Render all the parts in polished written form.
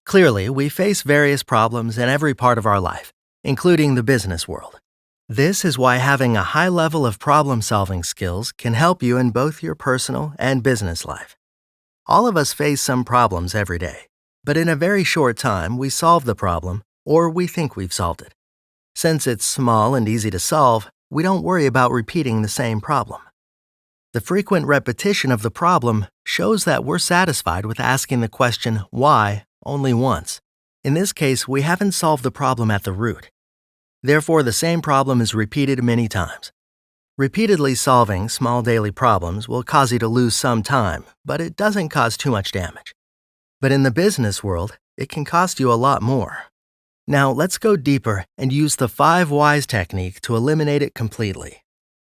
Clearly, we face various problems in every part of our life, including the business world. This is why having a high level of problem-solving skills can help you in both your personal and business life. All of us face some problems every day, but in a very short time, we solve the problem, or we think we've solved it. Since it's small and easy to solve, we don't worry about repeating the same problem. The frequent repetition of the problem shows that we're satisfied with asking the question, why, only once. In this case, we haven't solved the problem at the root. Therefore, the same problem is repeated many times. Repeatedly solving small daily problems will cause you to lose some time, but it doesn't cause too much damage. But in the business world, it can cost you a lot more. Now, let's go deeper and use the 5 whys technique to eliminate it completely.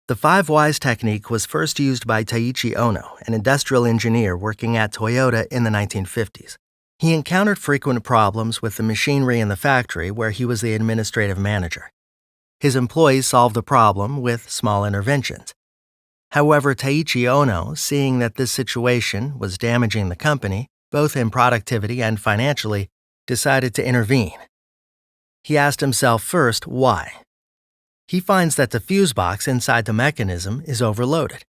The 5 whys technique was first used by Taiichi Ohno, an industrial engineer working at Toyota in the 1950s. He encountered frequent problems with the machinery in the factory where he was the administrative manager. His employees solved the problem with small interventions. However, Taiichi Ohno, seeing that this situation was damaging the company, both in productivity and financially, decided to intervene. He asked himself first, why? He finds that the fuse box inside the mechanism is overloaded.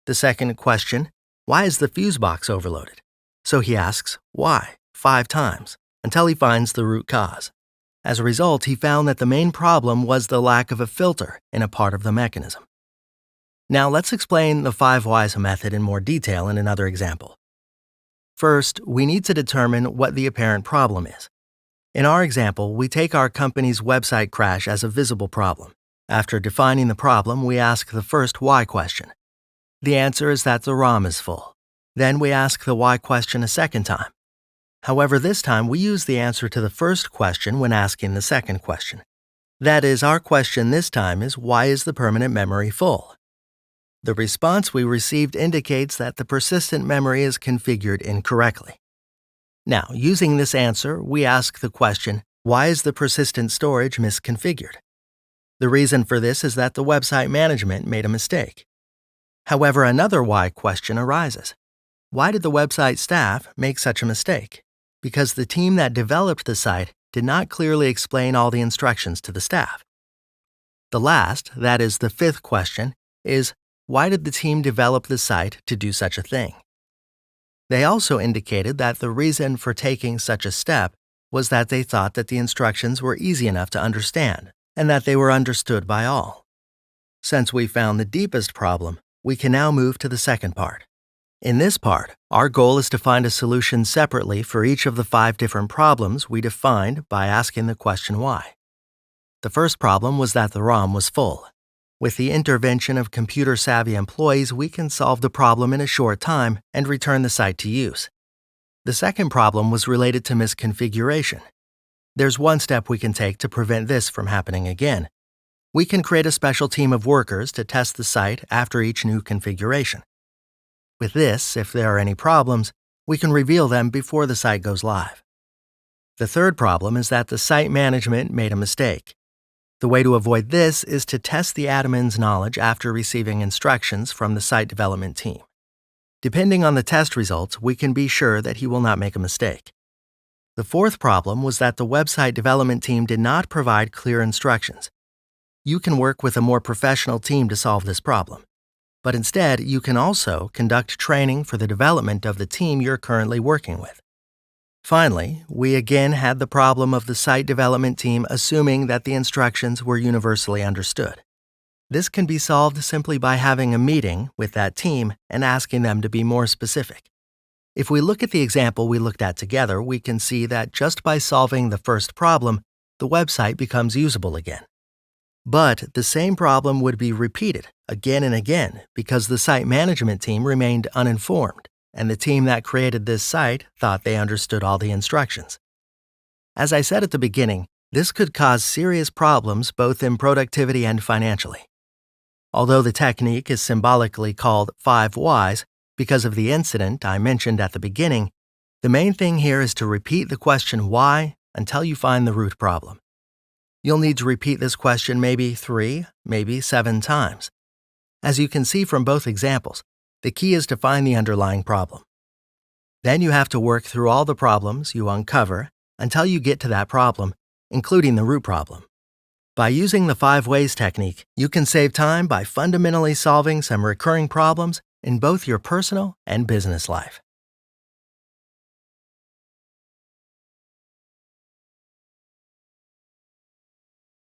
The second question, why is the fuse box overloaded? So he asks, why, 5 times, until he finds the root cause. As a result, he found that the main problem was the lack of a filter in a part of the mechanism. Now let's explain the 5 whys method in more detail in another example. First, we need to determine what the apparent problem is. In our example, we take our company's website crash as a visible problem. After defining the problem, we ask the first why question. The answer is that the ROM is full. Then we ask the why question a second time. However, this time we use the answer to the first question when asking the second question. That is, our question this time is, why is the permanent memory full? The response we received indicates that the persistent memory is configured incorrectly. Now, using this answer, we ask the question, why is the persistent storage misconfigured? The reason for this is that the website management made a mistake. However, another why question arises. Why did the website staff make such a mistake? Because the team that developed the site did not clearly explain all the instructions to the staff. The last, that is the 5th question, is why did the team develop the site to do such a thing? They also indicated that the reason for taking such a step was that they thought that the instructions were easy enough to understand and that they were understood by all. Since we found the deepest problem, we can now move to the second part. In this part, our goal is to find a solution separately for each of the 5 different problems we defined by asking the question why. The first problem was that the ROM was full. With the intervention of computer-savvy employees, we can solve the problem in a short time and return the site to use. The second problem was related to misconfiguration. There's one step we can take to prevent this from happening again. We can create a special team of workers to test the site after each new configuration. With this, if there are any problems, we can reveal them before the site goes live. The third problem is that the site management made a mistake. The way to avoid this is to test the admin's knowledge after receiving instructions from the site development team. Depending on the test results, we can be sure that he will not make a mistake. The fourth problem was that the website development team did not provide clear instructions. You can work with a more professional team to solve this problem. But instead, you can also conduct training for the development of the team you're currently working with. Finally, we again had the problem of the site development team assuming that the instructions were universally understood. This can be solved simply by having a meeting with that team and asking them to be more specific. If we look at the example we looked at together, we can see that just by solving the first problem, the website becomes usable again. But the same problem would be repeated again and again because the site management team remained uninformed, and the team that created this site thought they understood all the instructions. As I said at the beginning, this could cause serious problems both in productivity and financially. Although the technique is symbolically called 5 whys because of the incident I mentioned at the beginning, the main thing here is to repeat the question why until you find the root problem. You'll need to repeat this question maybe 3, maybe 7 times. As you can see from both examples, the key is to find the underlying problem. Then you have to work through all the problems you uncover until you get to that problem, including the root problem. By using the 5 ways technique, you can save time by fundamentally solving some recurring problems in both your personal and business life.